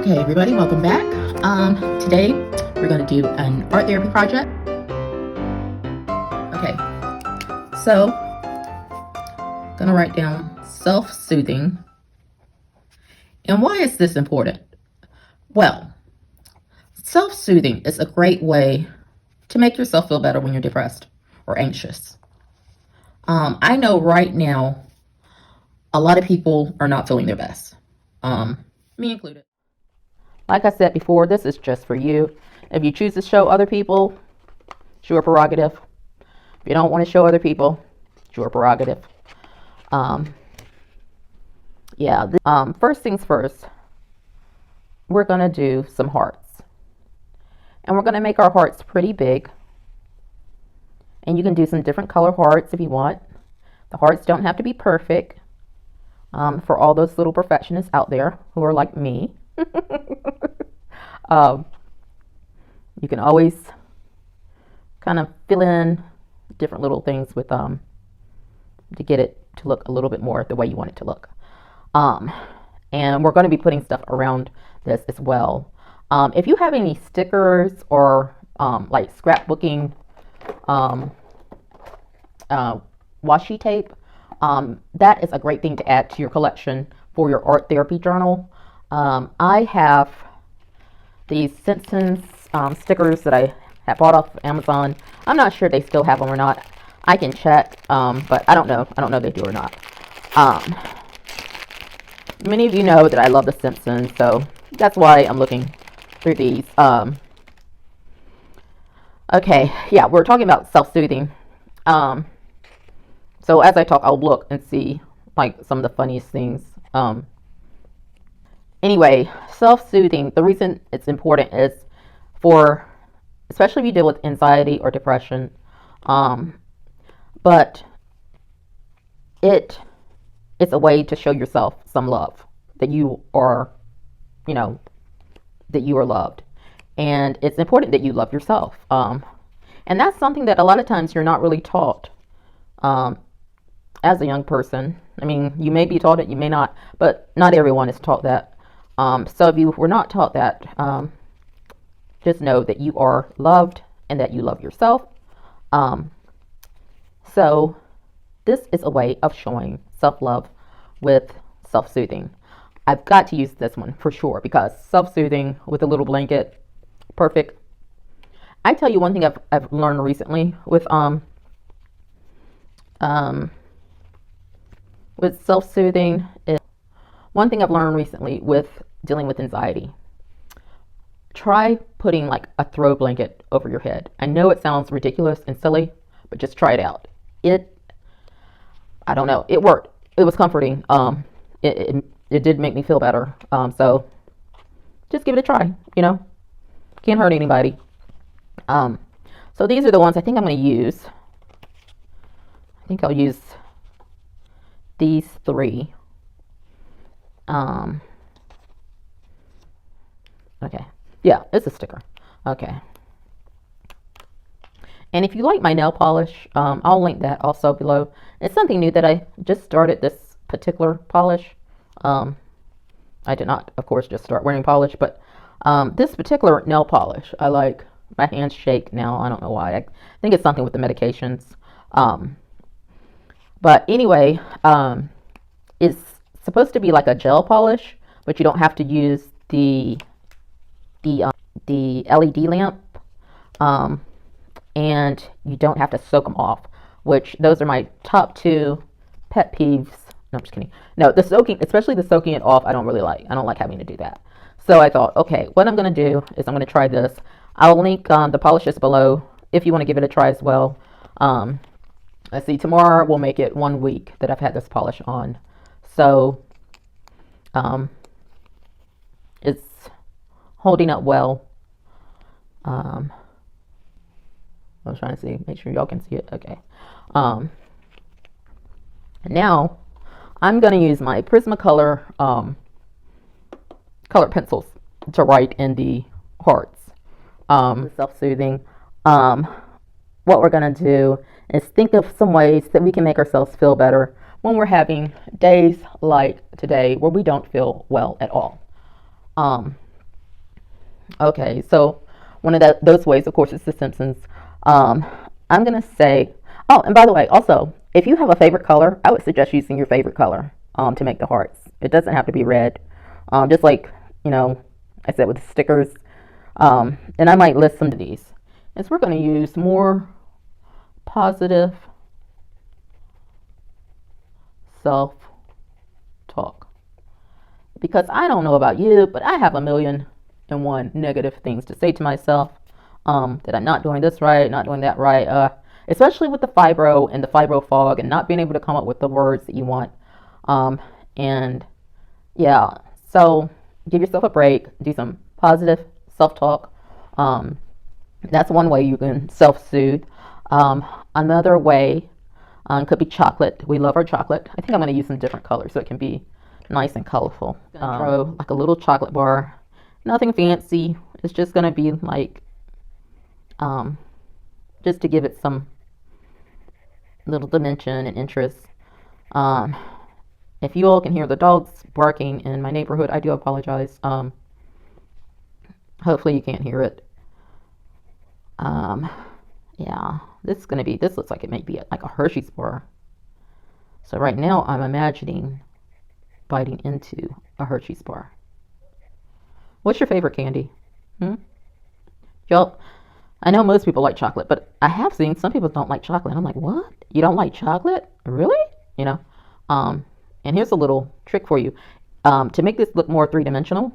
Okay, everybody, welcome back. Today we're going to do an art therapy project. Okay, so I'm going to write down self-soothing. And why is this important? Well, self-soothing is a great way to make yourself feel better when you're depressed or anxious. I know right now a lot of people are not feeling their best, me included. Like I said before, this is just for you. If you choose to show other people, it's your prerogative. If you don't want to show other people, it's your prerogative. First things first, we're going to do some hearts. And we're going to make our hearts pretty big. And you can do some different color hearts if you want. The hearts don't have to be perfect. For all those little perfectionists out there who are like me. You can always kind of fill in different little things with to get it to look a little bit more the way you want it to look. And we're going to be putting stuff around this as well. If you have any stickers or like scrapbooking washi tape, that is a great thing to add to your collection for your art therapy journal. I have these Simpsons stickers that I have bought off Amazon. I'm not sure they still have them or not. I can check, but I don't know. I don't know if they do or not. Many of you know that I love the Simpsons, so that's why I'm looking through these. Okay, yeah, we're talking about self-soothing. So as I talk, I'll look and see like some of the funniest things. Anyway, self-soothing, the reason it's important is for, especially if you deal with anxiety or depression, but it's a way to show yourself some love, that you are, that you are loved. And it's important that you love yourself. And that's something that a lot of times you're not really taught as a young person. I mean, you may be taught it, you may not, but not everyone is taught that. So if you were not taught that, just know that you are loved and that you love yourself. So this is a way of showing self-love with self-soothing. I've got to use this one for sure because self-soothing with a little blanket, perfect. I tell you one thing I've learned recently with self-soothing is one thing I've learned recently with dealing with anxiety. Try putting like a throw blanket over your head. I know it sounds ridiculous and silly, but just try it out. I don't know, it worked. It was comforting. It did make me feel better. So just give it a try, Can't hurt anybody. So these are the ones I think I'm going to use. I think I'll use these three. Okay. Yeah, it's a sticker. Okay. And if you like my nail polish, I'll link that also below. It's something new that I just started, this particular polish. I did not, of course, just start wearing polish, but this particular nail polish, I like. My hands shake now. I don't know why. I think it's something with the medications. But anyway, it's supposed to be like a gel polish, but you don't have to use the LED lamp, and you don't have to soak them off, which those are my top two pet peeves. No, I'm just kidding. No, the soaking, especially the soaking it off, I don't really like. I don't like having to do that. So I thought, okay, what I'm going to do is I'm going to try this. I'll link the polishes below if you want to give it a try as well. Let's see, tomorrow we'll make it 1 week that I've had this polish on. So it's holding up well. I was trying to see, make sure y'all can see it. Okay. Now I'm going to use my Prismacolor color pencils to write in the hearts. Self-soothing. What we're going to do is think of some ways that we can make ourselves feel better when we're having days like today where we don't feel well at all. Okay, so one of those ways, of course, is The Simpsons. Um, I'm gonna say, oh, and by the way, also, if you have a favorite color, I would suggest using your favorite color to make the hearts. It doesn't have to be red. Just like, you know, I said with the stickers. And I might list some of these. And so we're going to use more positive self-talk. Because I don't know about you, but I have a million and one negative things to say to myself. That I'm not doing this right, not doing that right. Especially with the fibro and the fibro fog and not being able to come up with the words that you want. And yeah, so give yourself a break, do some positive self-talk. Um, that's one way you can self-soothe. Another way could be chocolate. We love our chocolate. I think I'm going to use some different colors so it can be nice and colorful. Throw like a little chocolate bar. Nothing fancy. It's just going to be like um, just to give it some little dimension and interest. Um, if you all can hear the dogs barking in my neighborhood, I do apologize. Hopefully you can't hear it. Um, yeah, this looks like it may be like a Hershey's bar. So right now I'm imagining biting into a Hershey's bar. What's your favorite candy? Hmm? Y'all, I know most people like chocolate, but I have seen some people don't like chocolate. I'm like, what? You don't like chocolate? Really? You know? Um, and here's a little trick for you. To make this look more three-dimensional,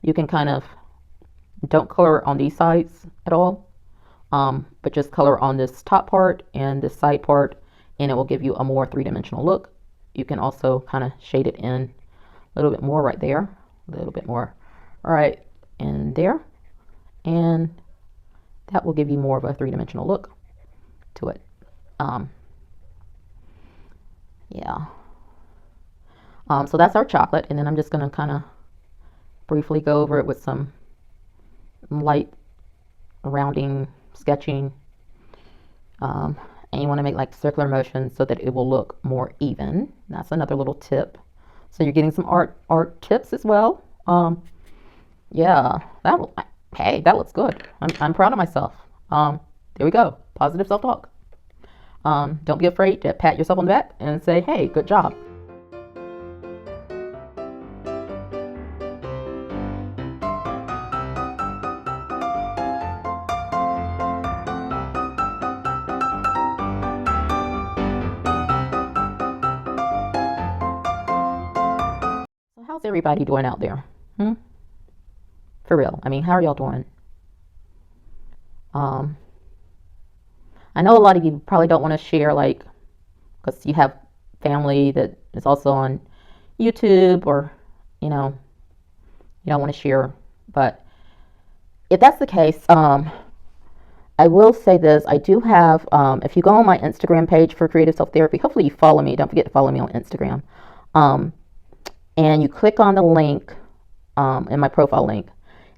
you can kind of don't color on these sides at all, but just color on this top part and this side part, and it will give you a more three-dimensional look. You can also kind of shade it in a little bit more right there, a little bit more right in there, and that will give you more of a three-dimensional look to it. Um, yeah. So that's our chocolate, and then I'm just going to kind of briefly go over it with some light rounding, sketching, and you want to make like circular motions so that it will look more even. That's another little tip. So you're getting some art tips as well. Yeah, hey, that looks good. I'm proud of myself. There we go. Positive self-talk. Don't be afraid to pat yourself on the back and say, hey, good job. So how's everybody doing out there? Hmm? For real. I mean, how are y'all doing? Um, I know a lot of you probably don't want to share, like, because you have family that is also on YouTube, or, you know, you don't want to share. But if that's the case, I will say this. I do have, if you go on my Instagram page for Creative Self Therapy, hopefully you follow me. Don't forget to follow me on Instagram. And you click on the link in my profile link.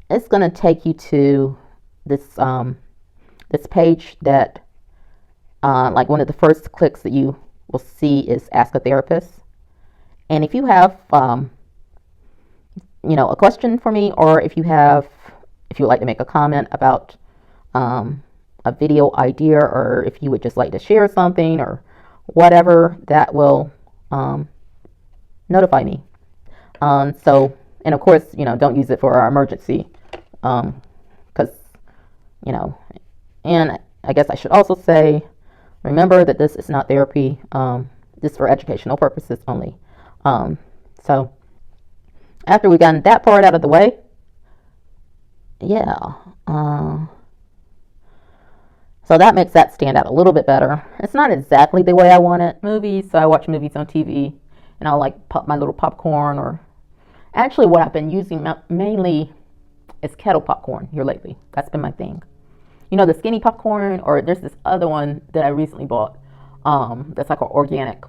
It's going to take you to this this page that like one of the first clicks that you will see is Ask a Therapist. And if you have you know, a question for me, or if you would like to make a comment about a video idea, or if you would just like to share something or whatever, that will notify me. So, and of course, you know, don't use it for our emergency, because, you know, and I guess I should also say, remember that this is not therapy. This is for educational purposes only. So after we've gotten that part out of the way, yeah, so that makes that stand out a little bit better. It's not exactly the way I want it. Movies, so I watch movies on TV, and I'll like pop my little popcorn, or actually what I've been using mainly is kettle popcorn here lately. That's been my thing. You know, the skinny popcorn, or there's this other one that I recently bought that's like an organic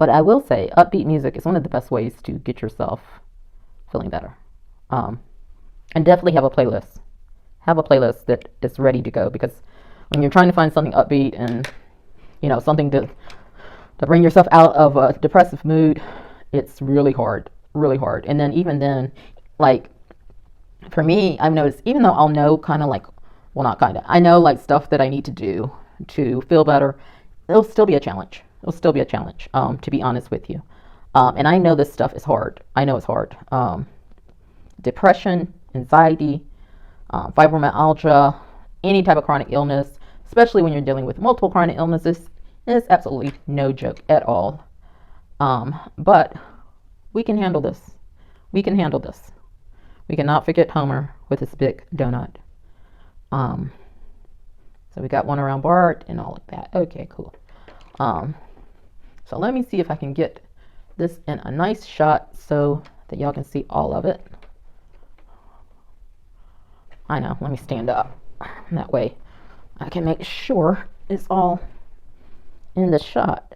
But I will say, upbeat music is one of the best ways to get yourself feeling better. And definitely have a playlist. Have a playlist that is ready to go, because when you're trying to find something upbeat and something to bring yourself out of a depressive mood, it's really hard, really hard. And then even then, like for me, I've noticed, even though I'll know kind of like, well, not kind of, I know like stuff that I need to do to feel better, it'll still be a challenge. It'll still be a challenge, to be honest with you. And I know this stuff is hard. I know it's hard. Depression, anxiety, fibromyalgia, any type of chronic illness, especially when you're dealing with multiple chronic illnesses, is absolutely no joke at all. But we can handle this. We can handle this. We cannot forget Homer with his big donut. So we got one around Bart and all of that. Okay, cool. So let me see if I can get this in a nice shot so that y'all can see all of it. I know, let me stand up. That way I can make sure it's all in the shot.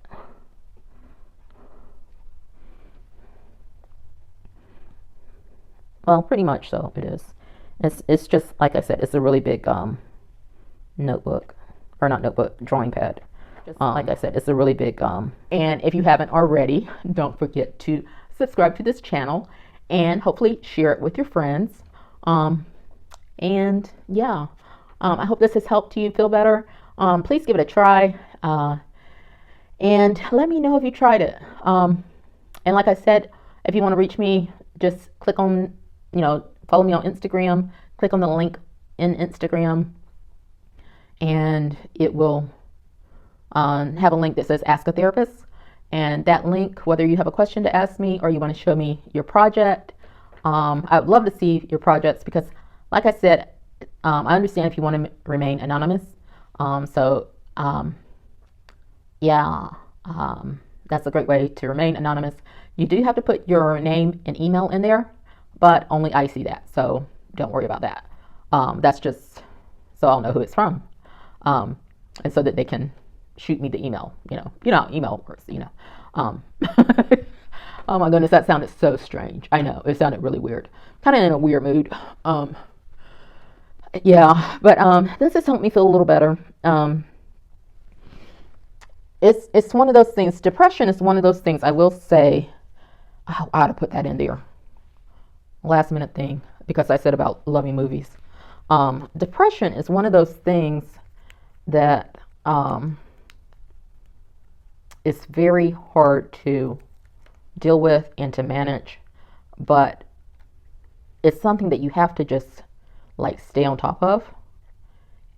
Well, pretty much so it is. It's just, like I said, it's a really big notebook, or not notebook, drawing pad. Like I said, it's a really big and if you haven't already, don't forget to subscribe to this channel and hopefully share it with your friends. And yeah, I hope this has helped you feel better. Please give it a try, and let me know if you tried it. And like I said, if you want to reach me, just click on, follow me on Instagram, click on the link in Instagram, and it will have a link that says Ask a Therapist. And that link, whether you have a question to ask me or you want to show me your project, I would love to see your projects, because like I said, I understand if you want to remain anonymous. Yeah, that's a great way to remain anonymous. You do have to put your name and email in there, but only I see that, so don't worry about that. That's just so I'll know who it's from, and so that they can shoot me the email. You know how email works. Oh my goodness, that sounded so strange. I know, it sounded really weird. Kind of in a weird mood. Yeah, but this has helped me feel a little better. It's one of those things. Depression is one of those things. I will say, I ought to put that in there. Last minute thing, because I said about loving movies. Depression is one of those things that it's very hard to deal with and to manage, but it's something that you have to just like stay on top of,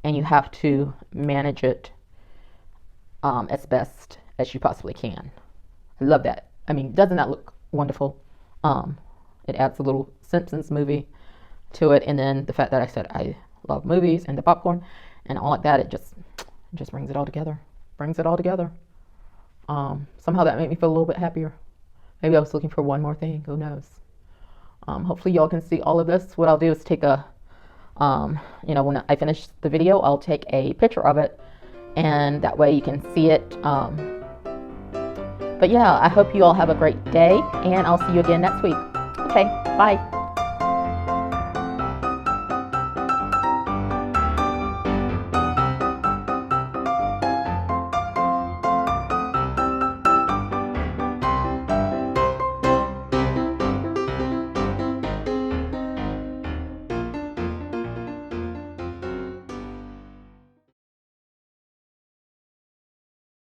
and you have to manage it as best as you possibly can. I love that. I mean, doesn't that look wonderful? It adds a little Simpsons movie to it, and then the fact that I said I love movies and the popcorn and all like that, it just brings it all together. Brings it all together. Somehow that made me feel a little bit happier. Maybe I was looking for one more thing. Who knows? Hopefully y'all can see all of this. What I'll do is take a, when I finish the video, I'll take a picture of it, and that way you can see it. But yeah, I hope you all have a great day, and I'll see you again next week. Okay, bye.